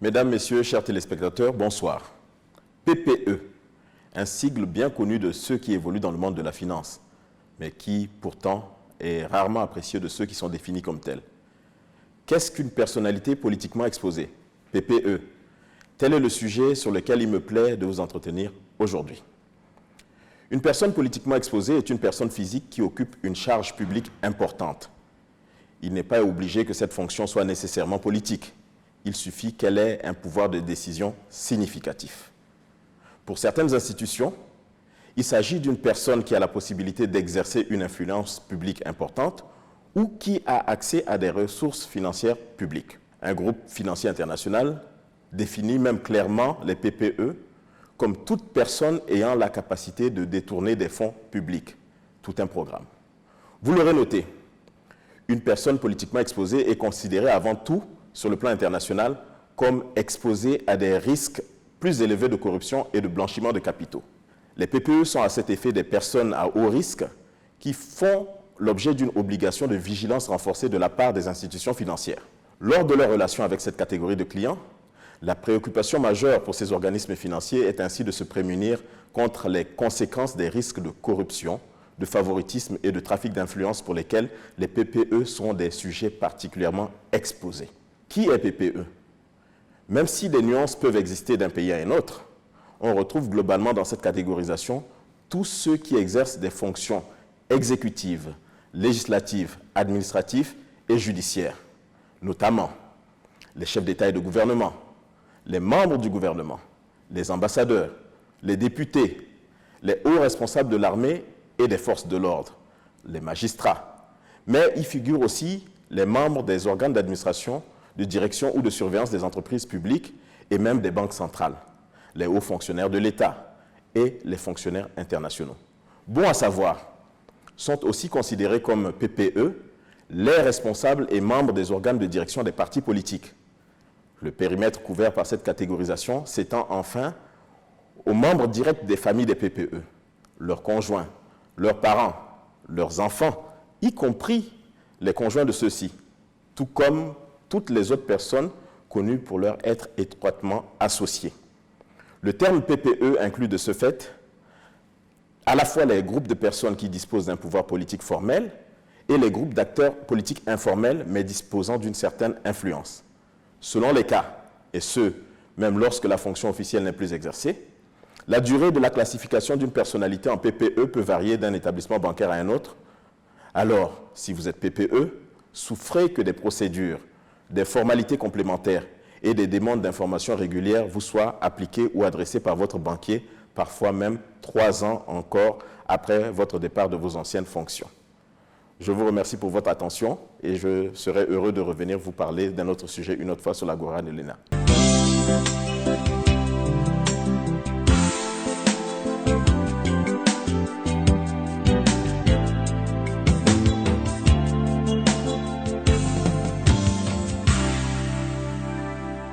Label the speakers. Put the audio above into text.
Speaker 1: Mesdames, Messieurs, chers téléspectateurs, bonsoir. PPE, un sigle bien connu de ceux qui évoluent dans le monde de la finance, mais qui, pourtant, est rarement apprécié de ceux qui sont définis comme tels. Qu'est-ce qu'une personnalité politiquement exposée? PPE. Tel est le sujet sur lequel il me plaît de vous entretenir aujourd'hui. Une personne politiquement exposée est une personne physique qui occupe une charge publique importante. Il n'est pas obligé que cette fonction soit nécessairement politique. Il suffit qu'elle ait un pouvoir de décision significatif. Pour certaines institutions, il s'agit d'une personne qui a la possibilité d'exercer une influence publique importante ou qui a accès à des ressources financières publiques. Un groupe financier international définit même clairement les PPE comme toute personne ayant la capacité de détourner des fonds publics, tout un programme. Vous l'aurez noté, une personne politiquement exposée est considérée avant tout, sur le plan international, comme exposée à des risques plus élevés de corruption et de blanchiment de capitaux. Les PPE sont à cet effet des personnes à haut risque qui font l'objet d'une obligation de vigilance renforcée de la part des institutions financières. Lors de leur relation avec cette catégorie de clients, la préoccupation majeure pour ces organismes financiers est ainsi de se prémunir contre les conséquences des risques de corruption, de favoritisme et de trafic d'influence pour lesquels les PPE sont des sujets particulièrement exposés. Qui est PPE? Même si des nuances peuvent exister d'un pays à un autre, on retrouve globalement dans cette catégorisation tous ceux qui exercent des fonctions exécutives, législatives, administratives et judiciaires, notamment les chefs d'État et de gouvernement, les membres du gouvernement, les ambassadeurs, les députés, les hauts responsables de l'armée et des forces de l'ordre, les magistrats. Mais y figurent aussi les membres des organes d'administration, de direction ou de surveillance des entreprises publiques et même des banques centrales, les hauts fonctionnaires de l'État et les fonctionnaires internationaux. Bon à savoir, sont aussi considérés comme PPE les responsables et membres des organes de direction des partis politiques. Le périmètre couvert par cette catégorisation s'étend enfin aux membres directs des familles des PPE, leurs conjoints, leurs parents, leurs enfants, y compris les conjoints de ceux-ci, tout comme toutes les autres personnes connues pour leur être étroitement associées. Le terme PPE inclut de ce fait à la fois les groupes de personnes qui disposent d'un pouvoir politique formel et les groupes d'acteurs politiques informels mais disposant d'une certaine influence. Selon les cas, et ce, même lorsque la fonction officielle n'est plus exercée, la durée de la classification d'une personnalité en PPE peut varier d'un établissement bancaire à un autre. Alors, si vous êtes PPE, souffrez que des procédures, des formalités complémentaires et des demandes d'informations régulières vous soient appliquées ou adressées par votre banquier, parfois même 3 ans encore après votre départ de vos anciennes fonctions. Je vous remercie pour votre attention et je serai heureux de revenir vous parler d'un autre sujet une autre fois sur l'Agora de l'ENA.